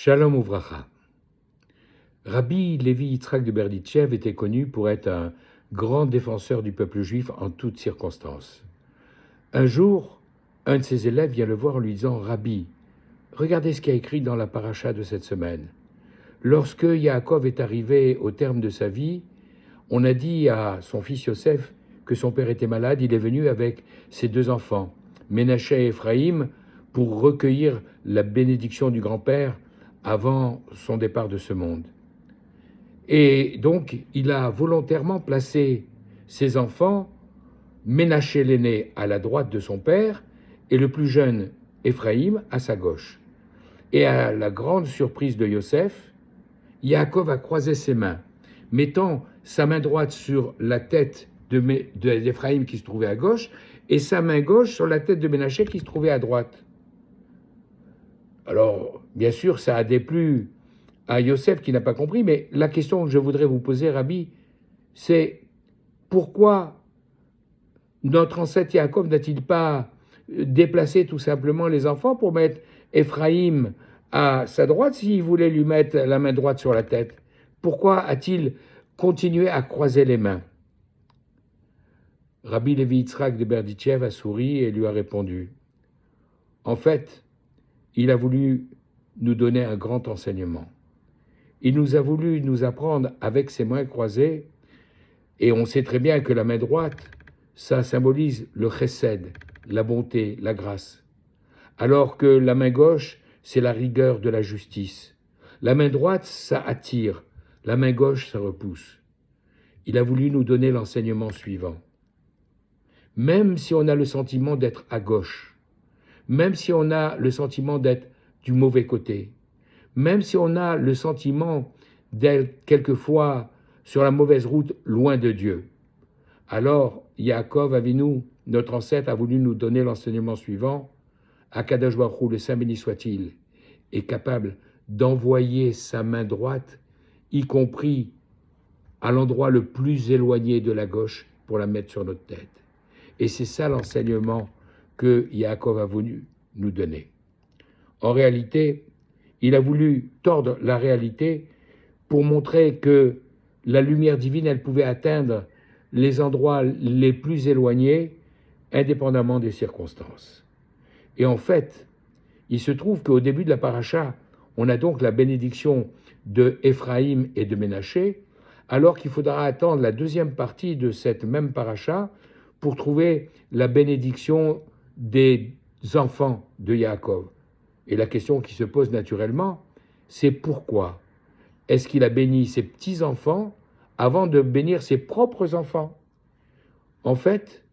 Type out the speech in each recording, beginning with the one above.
Shalom Ouvracha. Rabbi Levi Yitzhak de Berditchev était connu pour être un grand défenseur du peuple juif en toutes circonstances. Un jour, un de ses élèves vient le voir en lui disant « Rabbi, regardez ce qu'il y a écrit dans la paracha de cette semaine. Lorsque Yaakov est arrivé au terme de sa vie, on a dit à son fils Yosef que son père était malade. Il est venu avec ses deux enfants, Ménaché et Éphraïm, pour recueillir la bénédiction du grand-père avant son départ de ce monde. Et donc, il a volontairement placé ses enfants, Ménaché l'aîné à la droite de son père et le plus jeune, Éphraïm, à sa gauche. Et à la grande surprise de Yosef, Yaakov a croisé ses mains, mettant sa main droite sur la tête d'Éphraïm qui se trouvait à gauche et sa main gauche sur la tête de Ménaché qui se trouvait à droite. Alors, bien sûr, ça a déplu à Yosef qui n'a pas compris, mais la question que je voudrais vous poser, Rabbi, c'est pourquoi notre ancêtre Yaakov n'a-t-il pas déplacé tout simplement les enfants pour mettre Éphraïm à sa droite s'il voulait lui mettre la main droite sur la tête? Pourquoi a-t-il continué à croiser les mains? Rabbi Levi Yitzhak de Berditchev a souri et lui a répondu « En fait, il a voulu nous donner un grand enseignement. Il nous a voulu nous apprendre avec ses mains croisées, et on sait très bien que la main droite, ça symbolise le chesed, la bonté, la grâce, alors que la main gauche, c'est la rigueur de la justice. La main droite, ça attire, la main gauche, ça repousse. Il a voulu nous donner l'enseignement suivant. Même si on a le sentiment d'être à gauche, même si on a le sentiment d'être du mauvais côté, même si on a le sentiment d'être quelquefois sur la mauvaise route, loin de Dieu, alors Yaakov Avinu, notre ancêtre, a voulu nous donner l'enseignement suivant. Akadosh Baruch Hu, le Saint béni soit-il, est capable d'envoyer sa main droite, y compris à l'endroit le plus éloigné de la gauche, pour la mettre sur notre tête. Et c'est ça l'enseignement que Yaakov a voulu nous donner. En réalité, il a voulu tordre la réalité pour montrer que la lumière divine, elle pouvait atteindre les endroits les plus éloignés, indépendamment des circonstances. Et en fait, il se trouve qu'au début de la paracha, on a donc la bénédiction de Éphraïm et de Ménaché, alors qu'il faudra attendre la deuxième partie de cette même paracha pour trouver la bénédiction des enfants de Yaakov. Et la question qui se pose naturellement, c'est pourquoi est-ce qu'il a béni ses petits-enfants avant de bénir ses propres enfants? En fait,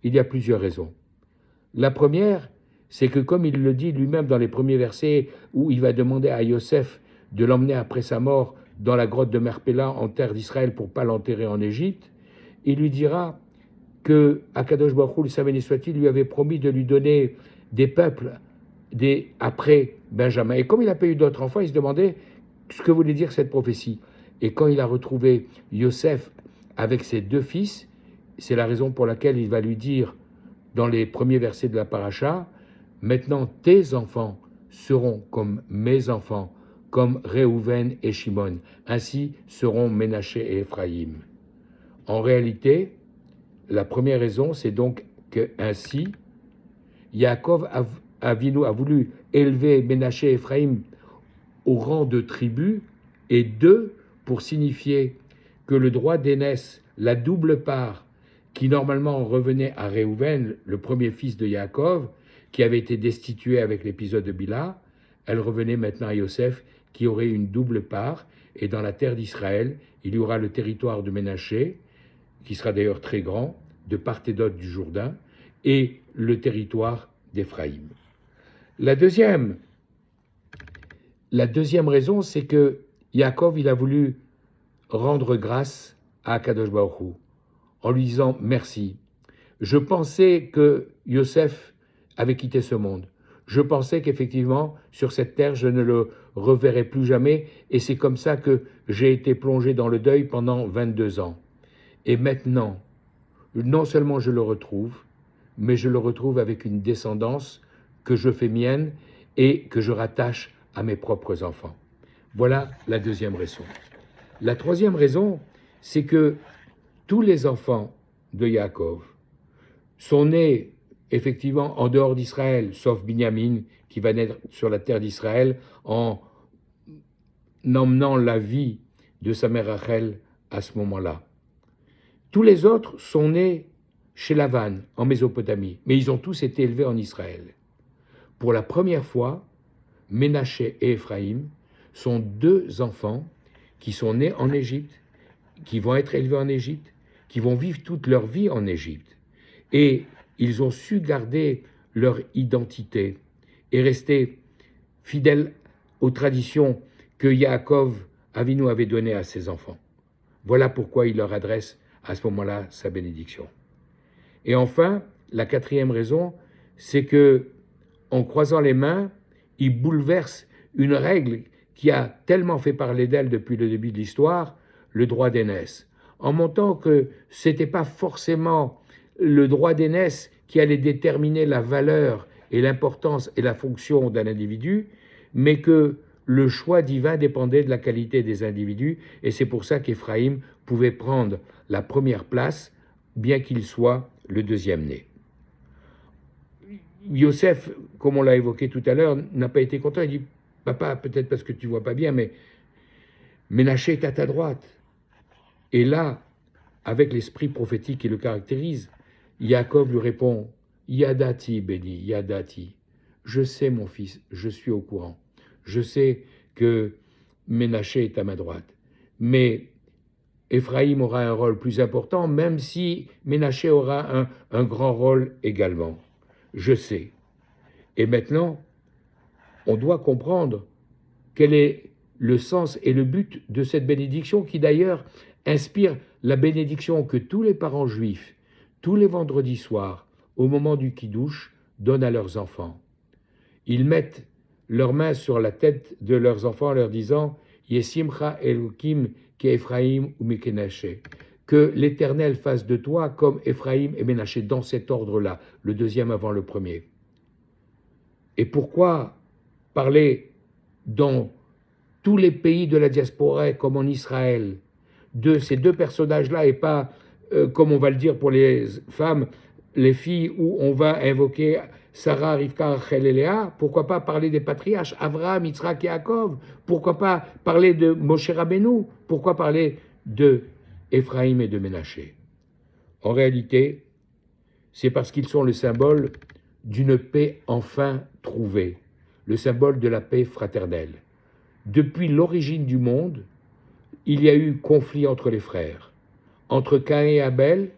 il y a plusieurs raisons. La première, c'est que comme il le dit lui-même dans les premiers versets où il va demander à Yosef de l'emmener après sa mort dans la grotte de Merpéla en terre d'Israël pour ne pas l'enterrer en Égypte, il lui dira que Akadosh Baruch Hu, le Saint béni soit-il, lui avait promis de lui donner des peuples après Benjamin. Et comme il n'a pas eu d'autres enfants, il se demandait ce que voulait dire cette prophétie. Et quand il a retrouvé Yosef avec ses deux fils, c'est la raison pour laquelle il va lui dire dans les premiers versets de la paracha, « Maintenant tes enfants seront comme mes enfants, comme Réhouven et Shimon. Ainsi seront Ménaché et Éphraïm. » En réalité, la première raison, c'est donc que ainsi, Yaakov Avinu a voulu élever Ménaché et Éphraïm au rang de tribu, et deux, pour signifier que le droit d'aînesse, la double part, qui normalement revenait à Réhouven, le premier fils de Yaakov, qui avait été destitué avec l'épisode de Bila, elle revenait maintenant à Yosef, qui aurait une double part, et dans la terre d'Israël, il y aura le territoire de Ménaché, qui sera d'ailleurs très grand, de part et d'autre du Jourdain, et le territoire d'Éphraïm. La deuxième raison, c'est que Yaakov, il a voulu rendre grâce à Akadosh Baruch Hu, en lui disant merci. Je pensais que Yosef avait quitté ce monde. Je pensais qu'effectivement, sur cette terre, je ne le reverrai plus jamais, et c'est comme ça que j'ai été plongé dans le deuil pendant 22 ans. Et maintenant, non seulement je le retrouve, mais je le retrouve avec une descendance que je fais mienne et que je rattache à mes propres enfants. Voilà la deuxième raison. La troisième raison, c'est que tous les enfants de Yaakov sont nés effectivement en dehors d'Israël, sauf Binyamin, qui va naître sur la terre d'Israël en emmenant la vie de sa mère Rachel à ce moment-là. Tous les autres sont nés chez Lavan, en Mésopotamie, mais ils ont tous été élevés en Israël. Pour la première fois, Ménaché et Éphraïm sont deux enfants qui sont nés en Égypte, qui vont être élevés en Égypte, qui vont vivre toute leur vie en Égypte. Et ils ont su garder leur identité et rester fidèles aux traditions que Yaakov Avinu avait données à ses enfants. Voilà pourquoi il leur adresse à ce moment-là sa bénédiction. Et enfin, la quatrième raison, c'est que, en croisant les mains, il bouleverse une règle qui a tellement fait parler d'elle depuis le début de l'histoire, le droit d'aînesse, en montrant que ce n'était pas forcément le droit d'aînesse qui allait déterminer la valeur et l'importance et la fonction d'un individu, mais que le choix divin dépendait de la qualité des individus, et c'est pour ça qu'Éphraïm pouvait prendre la première place, bien qu'il soit le deuxième né. Yosef, comme on l'a évoqué tout à l'heure, n'a pas été content. Il dit, papa, peut-être parce que tu ne vois pas bien, mais Ménaché est à ta droite. Et là, avec l'esprit prophétique qui le caractérise, Yaakov lui répond, Yadati, béni, Yadati. Je sais, mon fils, je suis au courant. Je sais que Ménaché est à ma droite. Mais Éphraïm aura un rôle plus important, même si Ménaché aura un grand rôle également. Je sais. Et maintenant, on doit comprendre quel est le sens et le but de cette bénédiction qui d'ailleurs inspire la bénédiction que tous les parents juifs, tous les vendredis soirs, au moment du Kiddush, donnent à leurs enfants. Ils mettent leurs mains sur la tête de leurs enfants en leur disant « Yesimcha Elokim ke'Ephraim ou Mekenaché » que l'Éternel fasse de toi comme Éphraïm et Ménaché, dans cet ordre-là, le deuxième avant le premier. Et pourquoi parler dans tous les pays de la diaspora, comme en Israël, de ces deux personnages-là, et pas, comme on va le dire pour les femmes, les filles, où on va invoquer Sarah, Rivka, Rachel et Léa? Pourquoi pas parler des patriarches, Avraham, Yitzhak et Yaakov? Pourquoi pas parler de Moshe Rabbeinu? Pourquoi parler de Éphraïm et de Ménaché? En réalité, c'est parce qu'ils sont le symbole d'une paix enfin trouvée, le symbole de la paix fraternelle. Depuis l'origine du monde, il y a eu conflit entre les frères. Entre Caïn et Abel,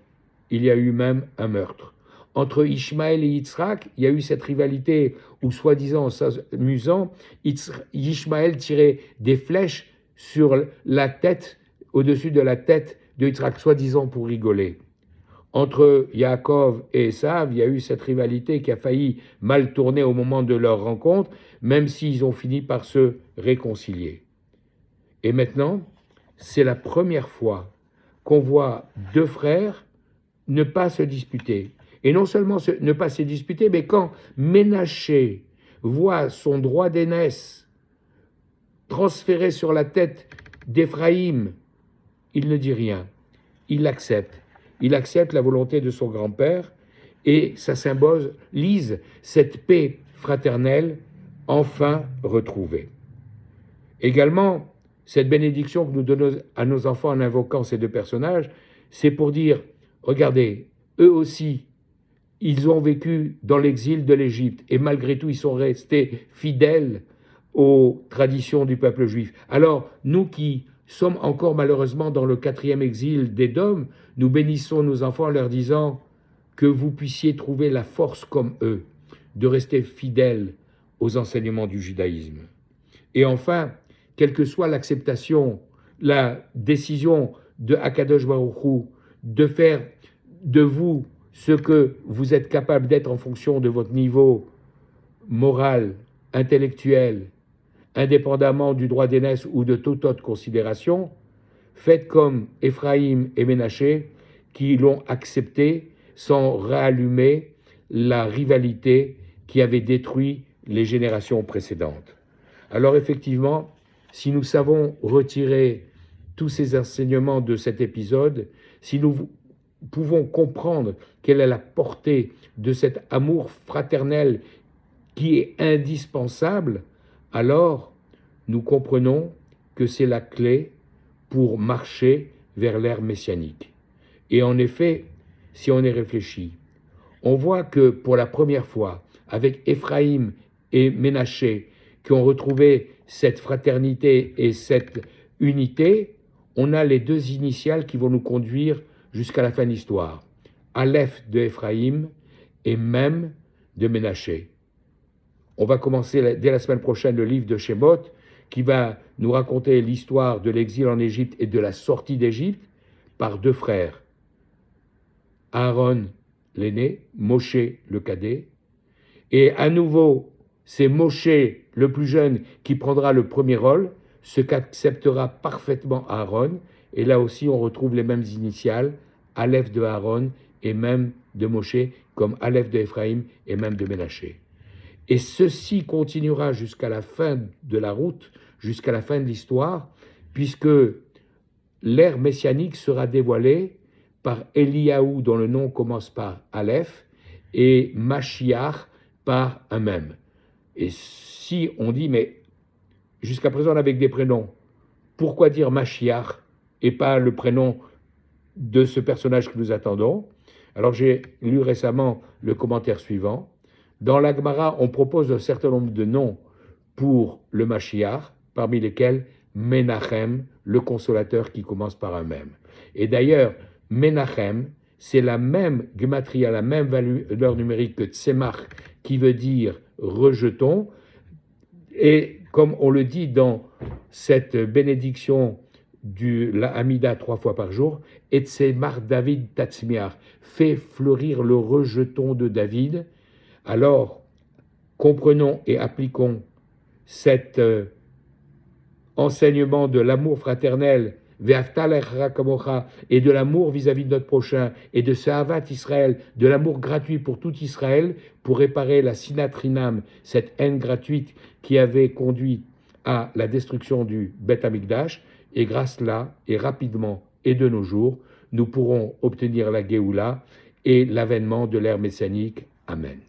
il y a eu même un meurtre. Entre Ishmaël et Yitzhak, il y a eu cette rivalité où, soi-disant, en s'amusant, Ishmaël tirait des flèches sur la tête, au-dessus de la tête de Yitzhak, soi-disant pour rigoler. Entre Yaakov et Esav, il y a eu cette rivalité qui a failli mal tourner au moment de leur rencontre, même s'ils ont fini par se réconcilier. Et maintenant, c'est la première fois qu'on voit deux frères ne pas se disputer. Et non seulement ne pas se disputer, mais quand Ménaché voit son droit d'aînesse transféré sur la tête d'Éphraïm, il ne dit rien, il l'accepte. Il accepte la volonté de son grand-père et ça symbolise cette paix fraternelle enfin retrouvée. Également, cette bénédiction que nous donnons à nos enfants en invoquant ces deux personnages, c'est pour dire, regardez, eux aussi, ils ont vécu dans l'exil de l'Égypte et malgré tout, ils sont restés fidèles aux traditions du peuple juif. Alors, nous qui sommes encore malheureusement dans le 4e exil d'Édom, nous bénissons nos enfants en leur disant que vous puissiez trouver la force comme eux de rester fidèles aux enseignements du judaïsme. Et enfin, quelle que soit l'acceptation, la décision de Akadosh Baruch Hu de faire de vous ce que vous êtes capable d'être en fonction de votre niveau moral, intellectuel, indépendamment du droit d'aînesse ou de toute autre considération, faites comme Éphraïm et Ménaché qui l'ont accepté sans rallumer la rivalité qui avait détruit les générations précédentes. Alors effectivement, si nous savons retirer tous ces enseignements de cet épisode, si nous pouvons comprendre quelle est la portée de cet amour fraternel qui est indispensable, alors nous comprenons que c'est la clé pour marcher vers l'ère messianique. Et en effet, si on y réfléchit, on voit que pour la première fois, avec Éphraïm et Ménaché, qui ont retrouvé cette fraternité et cette unité, on a les deux initiales qui vont nous conduire jusqu'à la fin de l'histoire. Aleph de Éphraïm et Mem de Ménaché. On va commencer dès la semaine prochaine le livre de Shemot, qui va nous raconter l'histoire de l'exil en Égypte et de la sortie d'Égypte par deux frères. Aaron l'aîné, Moshe le cadet, et à nouveau, c'est Moshe le plus jeune qui prendra le premier rôle, ce qu'acceptera parfaitement Aaron, et là aussi on retrouve les mêmes initiales, Aleph de Aaron et même de Moshe, comme Aleph de Éphraïm et même de Ménaché. Et ceci continuera jusqu'à la fin de la route, jusqu'à la fin de l'histoire, puisque l'ère messianique sera dévoilée par Eliaou, dont le nom commence par Aleph, et Mashiach par un même. Et si on dit, mais jusqu'à présent on avait des prénoms, pourquoi dire Mashiach et pas le prénom de ce personnage que nous attendons? Alors j'ai lu récemment le commentaire suivant. Dans la Gemara, on propose un certain nombre de noms pour le Mashiach, parmi lesquels Menachem, le consolateur qui commence par un même. Et d'ailleurs, Menachem, c'est la même gematria, la même valeur numérique que Tzemach, qui veut dire rejetons. Et comme on le dit dans cette bénédiction de la Hamida 3 fois par jour, et Tzemach David Tatzmiach, fait fleurir le rejeton de David. Alors, comprenons et appliquons cet enseignement de l'amour fraternel, et de l'amour vis-à-vis de notre prochain, et de Sahavat Israël, de l'amour gratuit pour tout Israël, pour réparer la sinatrinam, cette haine gratuite qui avait conduit à la destruction du Beth Amikdash, et grâce là, et rapidement, et de nos jours, nous pourrons obtenir la Géoula et l'avènement de l'ère messianique. Amen.